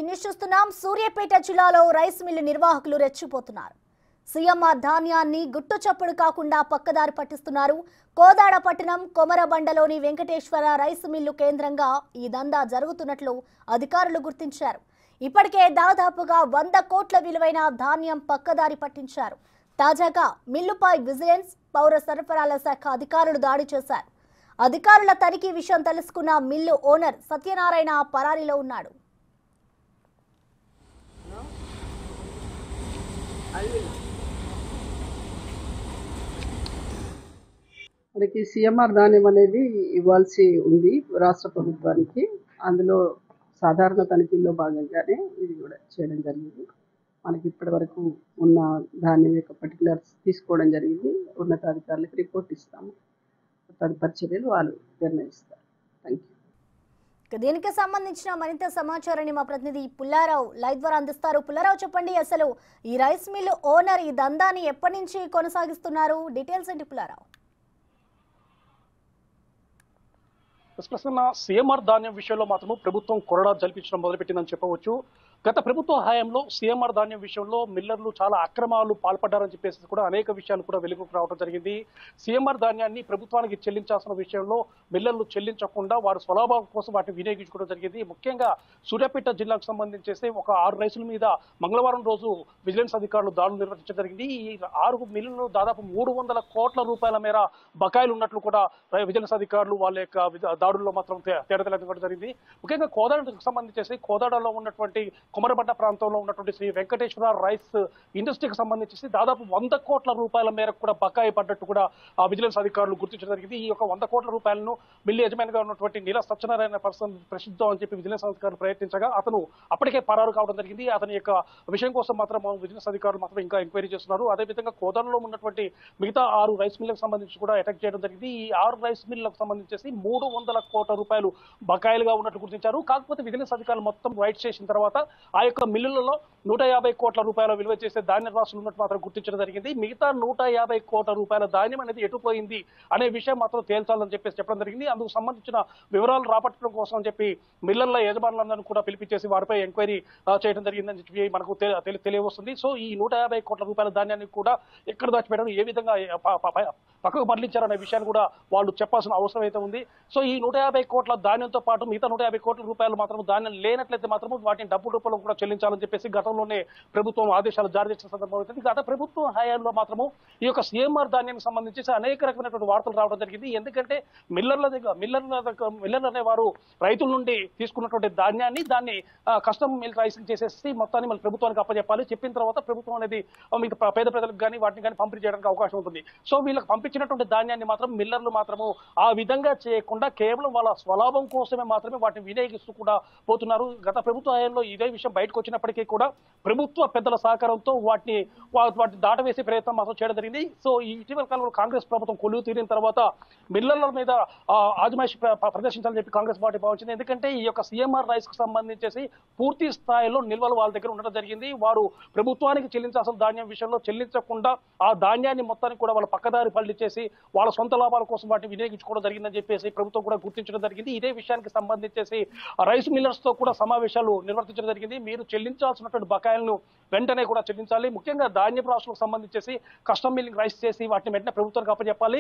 News చూస్తున్నాం. సూర్యాపేట జిల్లాలో rice mill నిర్వాహకులు రెచ్చిపోతున్నారు. సీఎంఆర్ ధాన్యాన్ని గుట్టు చప్పుడు కాకుండా పక్కదారి పట్టిస్తున్నారు. కోదాడ పట్టణం కొమరబండలోని వెంకటేశ్వర రైస్ మిల్లు కేంద్రంగా ఈ దందా జరుగుతున్నట్లు అధికారులు గుర్తించారు. ఇప్పటికే దాదాపుగా 100 కోట్ల విలువైన ధాన్యం పక్కదారి పట్టించారు. తాజాగా మిల్లుపై విజిలెన్స్, పౌర సరఫరాల శాఖ అధికారులు దాడి చేశారు. అధికారుల తనిఖీ విషయం తెలుసుకున్న మిల్లు ఓనర్ సత్యనారాయణ పరారీలో ఉన్నాడు. మనకి సీఎంఆర్ ధాన్యం అనేది ఇవ్వాల్సి ఉంది రాష్ట్ర ప్రభుత్వానికి. అందులో సాధారణ తనిఖీల్లో భాగంగానే ఇది కూడా చేయడం జరిగింది. మనకి ఇప్పటి వరకు ఉన్న ధాన్యం యొక్క పర్టికులర్స్ తీసుకోవడం జరిగింది. ఉన్నతాధికారులకు రిపోర్ట్ ఇస్తాము. తదుపరి చర్యలు వాళ్ళు నిర్ణయిస్తారు. Thank you. దీనికి సంబంధించిన మరింత సమాచారాన్ని మా ప్రతినిధి పుల్లారావు లైవ్ ద్వారా అందిస్తారు. పుల్లారావు, చెప్పండి, అసలు ఈ రైస్ మిల్లు ఓనర్ ఈ దందాన్ని ఎప్పటి నుంచి కొనసాగిస్తున్నారు? డీటెయిల్స్ ఏంటి పుల్లారావు? సీఎంఆర్ ధాన్యం విషయంలో మాత్రము ప్రభుత్వం కొరడా జల్పించడం మొదలుపెట్టిందని చెప్పవచ్చు. గత ప్రభుత్వ హయాంలో సీఎంఆర్ ధాన్యం విషయంలో మిల్లర్లు చాలా అక్రమాలు పాల్పడ్డారని చెప్పేసి కూడా అనేక విషయాలు కూడా వెలుగుకు రావడం జరిగింది. సీఎంఆర్ ధాన్యాన్ని ప్రభుత్వానికి చెల్లించాల్సిన విషయంలో మిల్లర్లు చెల్లించకుండా వారు స్వలాభం కోసం వాటిని వినియోగించుకోవడం జరిగింది. ముఖ్యంగా సూర్యాపేట జిల్లాకు సంబంధించేసి ఒక 6 రైసుల మీద మంగళవారం రోజు విజిలెన్స్ అధికారులు దాడులు నిర్వహించడం జరిగింది. ఈ 6 మిల్లులు దాదాపు 300 కోట్ల రూపాయల మేర బకాయిలు ఉన్నట్లు కూడా విజిలెన్స్ అధికారులు వాళ్ళ యొక్క దాడుల్లో మాత్రం తేడతెల్లడం జరిగింది. ముఖ్యంగా కోదాడకు సంబంధించేసి కోదాడలో ఉన్నటువంటి కొమరబండ ప్రాంతంలో ఉన్నటువంటి శ్రీ వెంకటేశ్వర రైస్ ఇండస్ట్రీకి సంబంధించి దాదాపు 100 కోట్ల రూపాయల మేరకు కూడా బకాయి పడ్డట్టు కూడా విజిలెన్స్ అధికారులు గుర్తించడం జరిగింది. ఈ యొక్క 100 కోట్ల రూపాయలను మిల్లు యజమానిగా ఉన్నటువంటి నీల సత్యనారాయణ పర్సన్ ప్రసిద్ధం అని చెప్పి విజిలెన్స్ అధికారులు ప్రయత్నించగా అతను అప్పటికే పరారు కావడం జరిగింది. అతని యొక్క విషయం కోసం మాత్రం విజిలెన్స్ అధికారులు మాత్రం ఇంకా ఎంక్వైరీ చేస్తున్నారు. అదేవిధంగా కోదాడలో ఉన్నటువంటి మిగతా 6 రైస్ మిల్లకు సంబంధించి కూడా అటాక్ చేయడం జరిగింది. ఈ 6 రైస్ మిల్లకు సంబంధించి 300 కోట్ల రూపాయలు బకాయిలుగా ఉన్నట్లు గుర్తించారు. కాకపోతే విజిలెన్స్ అధికారులు మొత్తం రైడ్ చేసిన తర్వాత ఆ యొక్క మిల్లులలో 150 కోట్ల రూపాయల విలువ చేసే ధాన్యం రాసులు ఉన్నట్టు మాత్రం గుర్తించడం జరిగింది. మిగతా 150 కోట్ల రూపాయల ధాన్యం అనేది ఎటుపోయింది అనే విషయం మాత్రం తేల్చాలని చెప్పేసి చెప్పడం జరిగింది. అందుకు సంబంధించిన వివరాలు రాబట్టడం కోసం అని చెప్పి మిల్లర్ల యజమానులందరూ కూడా పిలిపించేసి వారిపై ఎంక్వైరీ చేయడం జరిగిందని చెప్పి మనకు తెలియవస్తుంది. సో ఈ 150 కోట్ల రూపాయల ధాన్యాన్ని కూడా ఎక్కడ దాచిపెట్టారు, ఏ విధంగా పక్కకు మరలించారనే విషయాన్ని కూడా వాళ్ళు చెప్పాల్సిన అవసరం అయితే ఉంది. సో ఈ 150 కోట్ల ధాన్యంతో పాటు మిగతా 150 కోట్ల రూపాయలు మాత్రం ధాన్యం లేనట్లయితే మాత్రం వాటిని డబ్బు రూపంలో కూడా చెల్లించాలని చెప్పేసి గతంలోనే ప్రభుత్వం ఆదేశాలు జారీ చేసిన సందర్భం అవుతుంది. గత ప్రభుత్వం హయాంలో మాత్రము ఈ యొక్క సీఎంఆర్ ధాన్యానికి సంబంధించి అనేక రకమైనటువంటి వార్తలు రావడం జరిగింది. ఎందుకంటే మిల్లర్లు అనేవారు రైతుల నుండి తీసుకున్నటువంటి ధాన్యాన్ని దాన్ని కస్టమ్ మిల్క్ రైసింగ్ చేసేసి మొత్తాన్ని మళ్ళీ ప్రభుత్వానికి అప్పచెప్పాలి. చెప్పిన తర్వాత ప్రభుత్వం అనేది పేద ప్రజలకు కానీ వాటిని కానీ పంపిణీ చేయడానికి అవకాశం ఉంటుంది. సో వీళ్ళకి పంపించినటువంటి ధాన్యాన్ని మాత్రం మిల్లర్లు మాత్రము ఆ విధంగా చేయకుండా కేవలం వాళ్ళ స్వలాభం కోసమే మాత్రమే వాటిని వినియోగిస్తూ కూడా పోతున్నారు. గత ప్రభుత్వ హయాంలో ఇదే విషయం బయటకు వచ్చినప్పటికీ కూడా ప్రభుత్వ పెద్దల సహకారంతో వాటిని దాటవేసే ప్రయత్నం మాత్రం చేయడం జరిగింది. సో ఈ ఇటీవల కాలంలో కాంగ్రెస్ ప్రభుత్వం కొలువు తీరిన తర్వాత మిల్లర్ల మీద ఆజమాయిషి ప్రదర్శించాలని చెప్పి కాంగ్రెస్ పార్టీ భావించింది. ఎందుకంటే ఈ యొక్క సీఎంఆర్ రైస్ కు సంబంధించేసి పూర్తి స్థాయిలో నిల్వలు వాళ్ళ దగ్గర ఉండడం జరిగింది. వారు ప్రభుత్వానికి చెల్లించాల్సిన ధాన్యం విషయంలో చెల్లించకుండా ఆ ధాన్యాన్ని మొత్తానికి కూడా వాళ్ళ పక్కదారి పల్లిచ్చేసి వాళ్ళ సొంత లాభాల కోసం వాటిని వినియోగించుకోవడం జరిగిందని చెప్పేసి ప్రభుత్వం కూడా గుర్తించడం జరిగింది. ఇదే విషయానికి సంబంధించేసి రైస్ మిల్లర్స్ తో కూడా సమావేశాలు నిర్వర్తించడం జరిగింది. మీరు చెల్లించాల్సినటువంటి బకాయిలను వెంటనే కూడా చెల్లించాలి. ముఖ్యంగా ధాన్యపు రాష్ట్రాలకు సంబంధించేసి కస్టమ్ మిల్లింగ్ రైస్ చేసి వాటిని వెంటనే ప్రభుత్వానికి అప్పచెప్పాలి.